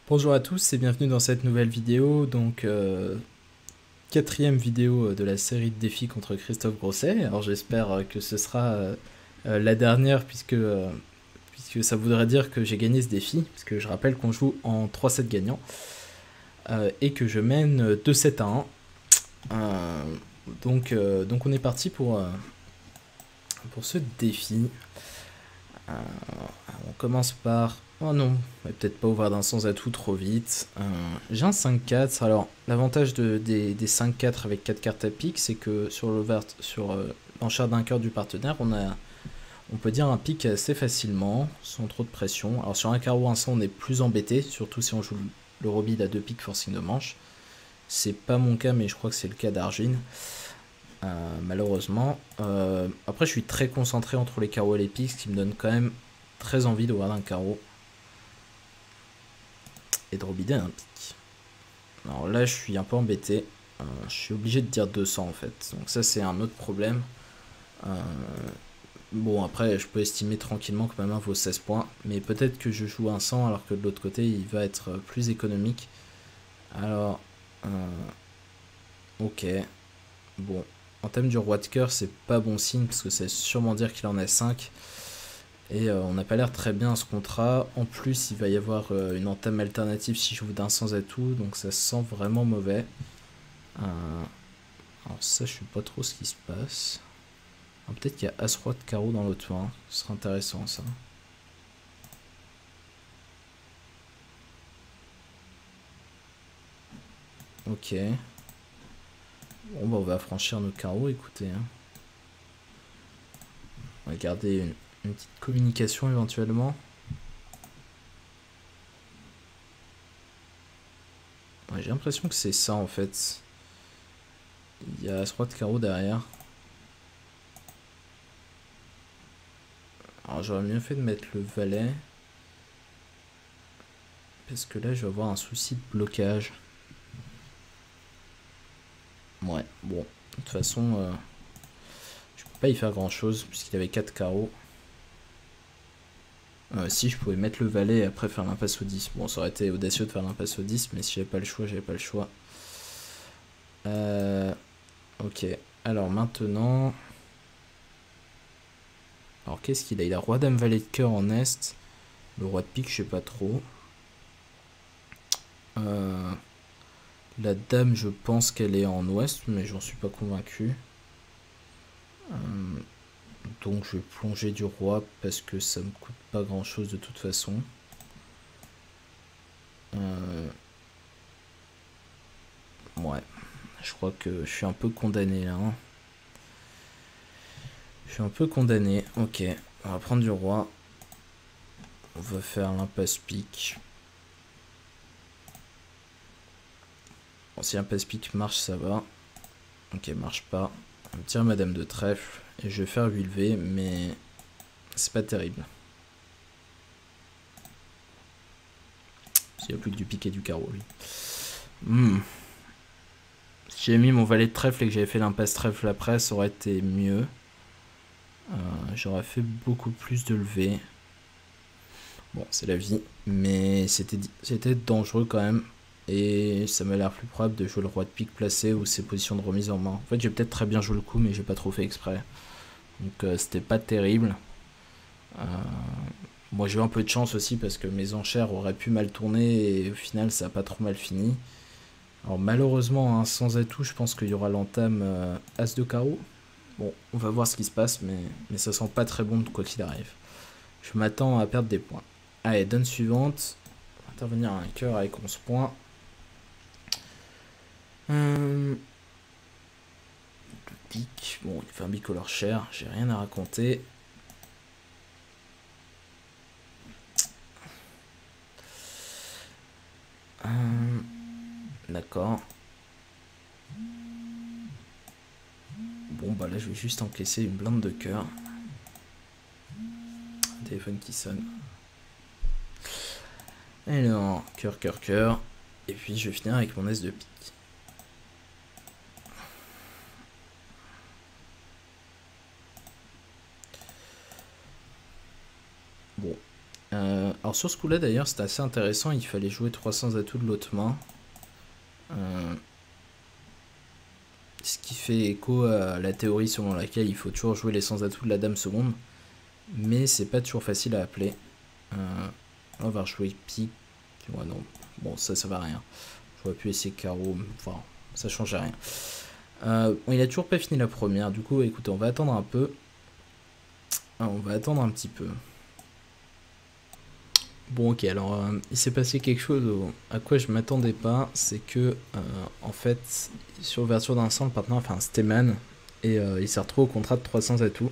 Bonjour à tous et bienvenue dans cette nouvelle vidéo, donc quatrième vidéo de la série de défis contre Christophe Grosset. Alors j'espère que ce sera la dernière puisque ça voudrait dire que j'ai gagné ce défi, parce que je rappelle qu'on joue en 3-7 gagnants et que je mène 2-7 à 1. Donc on est parti pour ce défi. On commence par... Oh non, on va peut-être pas ouvrir d'un sens à tout trop vite. J'ai un 5-4. Alors, l'avantage des 5-4 avec 4 cartes à pique, c'est que sur l'enchère d'un cœur du partenaire, on peut dire un pique assez facilement, sans trop de pression. Alors sur un carreau 100, on est plus embêté, surtout si on joue le robide à 2 piques forcing de manche. C'est pas mon cas, mais je crois que c'est le cas d'Argine. Malheureusement. Après, je suis très concentré entre les carreaux et les piques, ce qui me donne quand même très envie d'ouvrir un carreau et de robider un pique. Alors là, je suis un peu embêté. Je suis obligé de dire 200 en fait. Donc ça, c'est un autre problème. Bon, après, je peux estimer tranquillement que ma main vaut 16 points. Mais peut-être que je joue un 100 alors que de l'autre côté, il va être plus économique. Alors, ok. Bon, en thème du roi de cœur, c'est pas bon signe parce que c'est sûrement dire qu'il en a 5. Et on n'a pas l'air très bien à ce contrat. En plus, il va y avoir une entame alternative si je joue d'un sans atout. Donc ça sent vraiment mauvais. Alors ça, je sais pas trop ce qui se passe. Peut-être qu'il y a As-Roi de carreau dans l'autre main. Ce serait intéressant ça. Ok. Bon bah on va franchir nos carreaux, écoutez. On va garder une petite communication éventuellement. Ouais, j'ai l'impression que c'est ça en fait. Il y a As-Roi de carreau derrière. Alors j'aurais mieux fait de mettre le valet. Parce que là je vais avoir un souci de blocage. Ouais, bon. De toute façon, je peux pas y faire grand chose puisqu'il avait 4 carreaux. Si je pouvais mettre le valet et après faire l'impasse au 10. Bon, ça aurait été audacieux de faire l'impasse au 10, mais si j'avais pas le choix, j'avais pas le choix. Ok. Alors maintenant... Alors qu'est-ce qu'il a? Il a roi dame valet de cœur en est. Le roi de pique, je sais pas trop. La dame, je pense qu'elle est en ouest, mais j'en suis pas convaincu. Donc je vais plonger du roi parce que ça me coûte pas grand chose de toute façon. Ouais, je crois que je suis un peu condamné là. Hein. Je suis un peu condamné. Ok, on va prendre du roi. On va faire l'impasse pique. Bon, si l'impasse pique marche, ça va. Ok, marche pas. On tire madame de trèfle. Et je vais faire 8 mais c'est pas terrible. S'il n'y a plus que du pique et du carreau, lui. Si j'avais mis mon valet de trèfle et que j'avais fait l'impasse trèfle après, ça aurait été mieux. J'aurais fait beaucoup plus de levées. Bon, c'est la vie. Mais c'était dangereux quand même. Et ça m'a l'air plus probable de jouer le roi de pique placé ou ses positions de remise en main. En fait, j'ai peut-être très bien joué le coup, mais j'ai pas trop fait exprès. Donc c'était pas terrible. Moi j'ai eu un peu de chance aussi parce que mes enchères auraient pu mal tourner et au final ça a pas trop mal fini. Alors malheureusement, hein, sans atout, je pense qu'il y aura l'entame As de carreau. Bon, on va voir ce qui se passe, mais ça sent pas très bon de quoi qu'il arrive. Je m'attends à perdre des points. Allez, donne suivante. On va intervenir à un cœur avec 11 points. Pique. Bon, il fait un bicolore cher, j'ai rien à raconter. D'accord. Bon, bah là, je vais juste encaisser une blinde de cœur. Téléphone qui sonne. Alors, cœur, cœur, cœur. Et puis, je vais finir avec mon S de pique. Bon. Alors sur ce coup-là d'ailleurs, c'était assez intéressant, il fallait jouer 300 atouts de l'autre main. Ce qui fait écho à la théorie selon laquelle il faut toujours jouer les 100 atouts de la dame seconde. Mais c'est pas toujours facile à appeler. On va rejouer pique. Ouais, non. Bon, ça va rien. J'aurais pu essayer carreau. Enfin, ça change rien. Bon, il a toujours pas fini la première. Du coup, écoutez, on va attendre un peu. On va attendre un petit peu. Bon, ok, alors il s'est passé quelque chose à quoi je m'attendais pas. C'est que, en fait, sur ouverture d'un sang, le partenaire a fait un Steman. Et il s'est retrouvé au contrat de 300 atouts.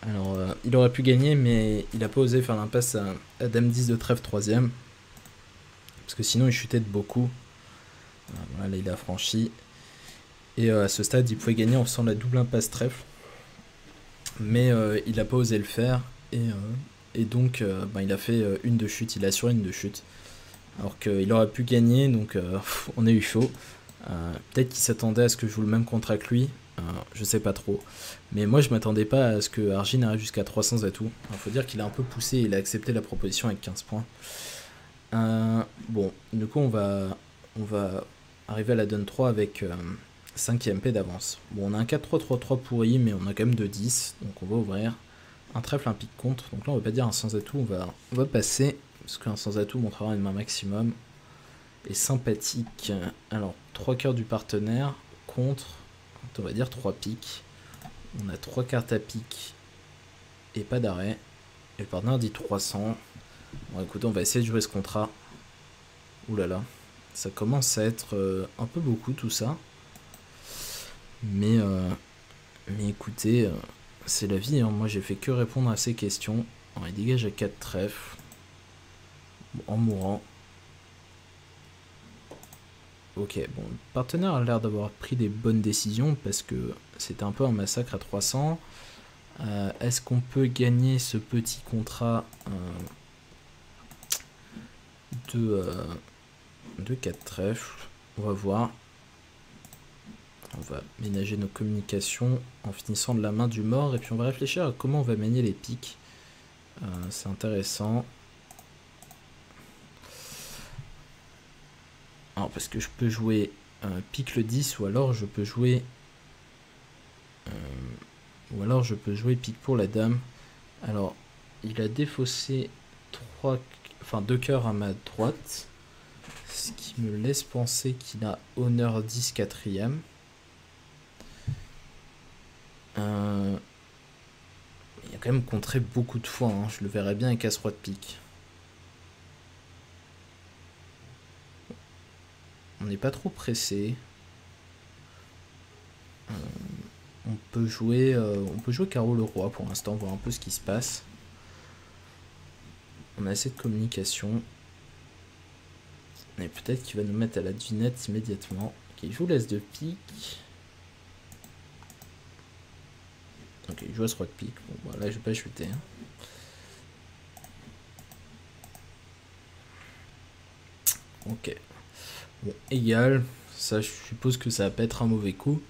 Alors, il aurait pu gagner, mais il a pas osé faire l'impasse à Dame 10 de trèfle 3ème. Parce que sinon, il chutait de beaucoup. Voilà, là, il a franchi. Et à ce stade, il pouvait gagner en faisant la double impasse trèfle. Mais il n'a pas osé le faire. Et donc, il a fait une de chute. Il a assuré une de chute. Alors qu'il aurait pu gagner, donc on a eu chaud. Peut-être qu'il s'attendait à ce que je joue le même contrat que lui. Je sais pas trop. Mais moi, je m'attendais pas à ce que Argin arrive jusqu'à 300 atouts. Il faut dire qu'il a un peu poussé. Il a accepté la proposition avec 15 points. Bon, du coup, on va arriver à la donne 3 avec 5 MP d'avance. Bon, on a un 4-3-3-3 pourri, mais on a quand même 2-10. Donc on va ouvrir. Un trèfle, un pique contre. Donc là, on va pas dire un sans atout. On va passer. Parce qu'un sans atout montrera une main maximum. Et sympathique. Alors, 3 cœurs du partenaire. Contre. On va dire 3 piques. On a 3 cartes à pique. Et pas d'arrêt. Et le partenaire dit 300. Bon, écoutez, on va essayer de jouer ce contrat. Ouh là là. Ça commence à être un peu beaucoup tout ça. Mais écoutez, c'est la vie. Hein. Moi, j'ai fait que répondre à ces questions. Alors, il dégage à 4 trèfles. En mourant. Ok, bon, le partenaire a l'air d'avoir pris des bonnes décisions parce que c'était un peu un massacre à 300. Est-ce qu'on peut gagner ce petit contrat de 4 trèfles? On va voir. On va ménager nos communications en finissant de la main du mort et puis on va réfléchir à comment on va manier les piques. C'est intéressant. Alors parce que je peux jouer pique le 10 ou alors je peux jouer pique pour la dame. Alors il a défaussé 2 cœurs à ma droite, ce qui me laisse penser qu'il a honneur 10 4ème. Il a quand même contré beaucoup de fois, hein. Je le verrais bien avec As-Roi de pique. On n'est pas trop pressé. On peut jouer carreau le roi pour l'instant, voir un peu ce qui se passe. On a assez de communication. Et peut-être qu'il va nous mettre à la devinette immédiatement. Ok, il joue l'As de pique. Ok, il joue As-Roi de pique. Bon, voilà, je vais pas chuter. Hein. Ok. Bon, égal. Ça, je suppose que ça va pas être un mauvais coup.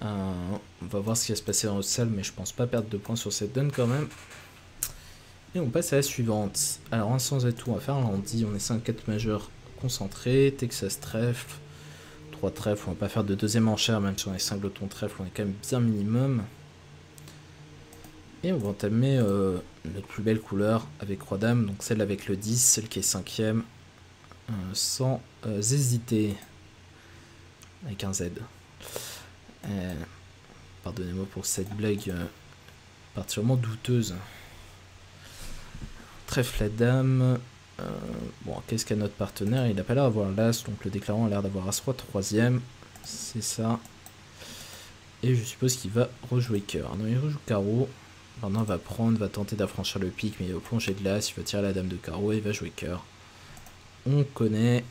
On va voir ce qui va se passer dans notre salle, mais je pense pas perdre de points sur cette donne quand même. Et on passe à la suivante. Alors, un sans atout, on va faire un lundi. On est 5-4 majeur concentré. Texas trèfle. 3 trèfles. On va pas faire de deuxième enchère, même si on est 5 glotons trèfle. On est quand même bien minimum. Et on va entamer notre plus belle couleur avec Roi Dame. Donc celle avec le 10, celle qui est 5ème. Sans hésiter. Avec un Z. Pardonnez-moi pour cette blague particulièrement douteuse. Trèfle la dame. Bon, qu'est-ce qu'a notre partenaire? Il n'a pas l'air d'avoir l'As, donc le déclarant a l'air d'avoir As-Roi 3ème. C'est ça. Et je suppose qu'il va rejouer cœur. Non, il rejoue carreau. Maintenant, va prendre, va tenter d'affranchir le pic, mais il va plonger de l'As, il va tirer la dame de carreau et il va jouer cœur. On connaît.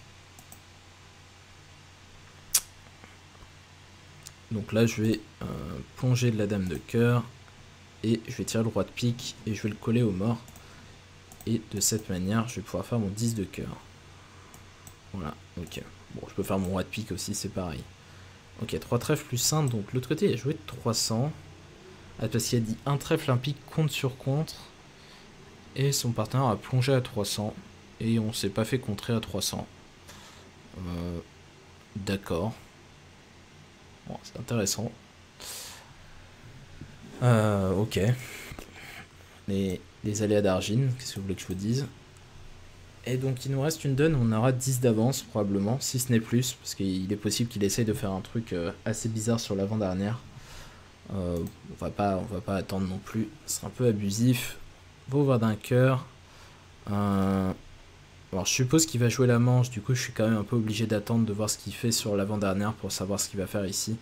Donc là, je vais plonger de la dame de cœur et je vais tirer le roi de pique et je vais le coller au mort. Et de cette manière, je vais pouvoir faire mon 10 de cœur. Voilà, ok. Bon, je peux faire mon roi de pique aussi, c'est pareil. Ok, 3 trèfles plus 5, donc l'autre côté, il a joué 300. Ah, parce qu'il a dit un trèfle, un pique, contre sur contre. Et son partenaire a plongé à 300. Et on s'est pas fait contrer à 300. D'accord. Bon, c'est intéressant. Ok. Les aléas d'Argine, qu'est-ce que vous voulez que je vous dise? Et donc il nous reste une donne, on aura 10 d'avance probablement, si ce n'est plus, parce qu'il est possible qu'il essaye de faire un truc assez bizarre sur l'avant-dernière. On va pas attendre non plus, ce sera un peu abusif. Vauvre d'un cœur. Alors je suppose qu'il va jouer la manche, du coup je suis quand même un peu obligé d'attendre de voir ce qu'il fait sur l'avant-dernière pour savoir ce qu'il va faire ici.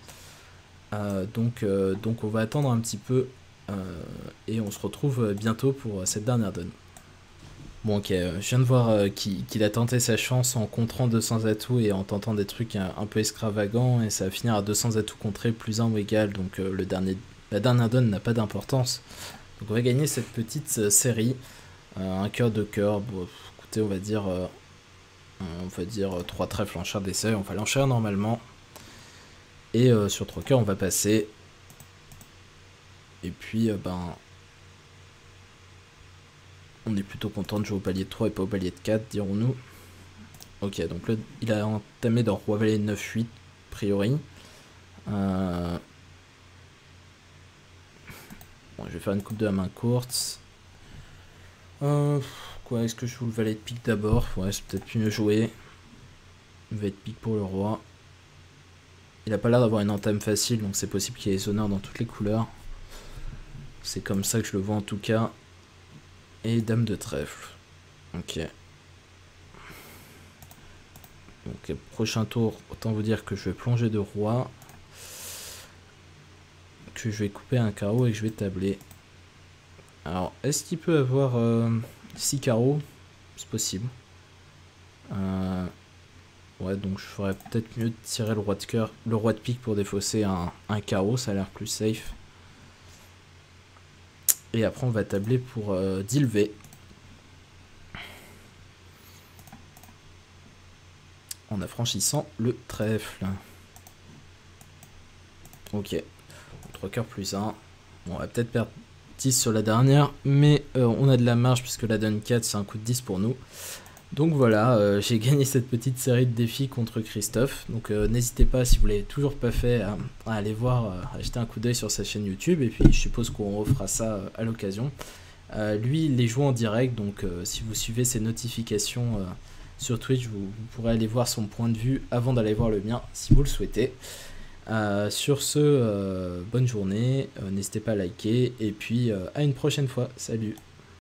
Donc on va attendre un petit peu et on se retrouve bientôt pour cette dernière donne. Bon ok, je viens de voir qu'il a tenté sa chance en contrant 200 atouts et en tentant des trucs un peu extravagants et ça va finir à 200 atouts contrés plus 1 ou égal, donc la dernière donne n'a pas d'importance. Donc on va gagner cette petite série, un cœur de cœur, bon, écoutez on va dire 3 trèfles enchères d'essai, on va l'enchère normalement. Et sur 3 cœurs on va passer. Et puis on est plutôt content de jouer au palier de 3 et pas au palier de 4, dirons-nous. Ok, donc là, il a entamé dans Roi Valet 9-8, a priori. Bon, je vais faire une coupe de la main courte. Quoi, est-ce que je joue le valet de pique d'abord? Ouais, c'est peut-être mieux joué. Valet de pique pour le roi. Il a pas l'air d'avoir une entame facile, donc c'est possible qu'il y ait les honneurs dans toutes les couleurs. C'est comme ça que je le vois en tout cas. Et dame de trèfle. Ok. Donc prochain tour, autant vous dire que je vais plonger de roi. Que je vais couper un carreau et que je vais tabler. Alors, est-ce qu'il peut avoir 6 carreaux? C'est possible. Ouais, donc je ferais peut-être mieux de tirer le roi de cœur, le roi de pique pour défausser un carreau, ça a l'air plus safe. Et après on va tabler pour d'Ilvé. En affranchissant le trèfle. Ok. 3 cœurs plus 1. Bon, on va peut-être perdre 10 sur la dernière, mais on a de la marge puisque la donne 4 c'est un coup de 10 pour nous. Donc voilà, j'ai gagné cette petite série de défis contre Christophe. Donc n'hésitez pas, si vous ne l'avez toujours pas fait, à aller voir, à jeter un coup d'œil sur sa chaîne YouTube. Et puis je suppose qu'on refera ça à l'occasion. Lui, il les joue en direct, donc si vous suivez ses notifications sur Twitch, vous pourrez aller voir son point de vue avant d'aller voir le mien, si vous le souhaitez. Sur ce, bonne journée, n'hésitez pas à liker, et puis à une prochaine fois. Salut!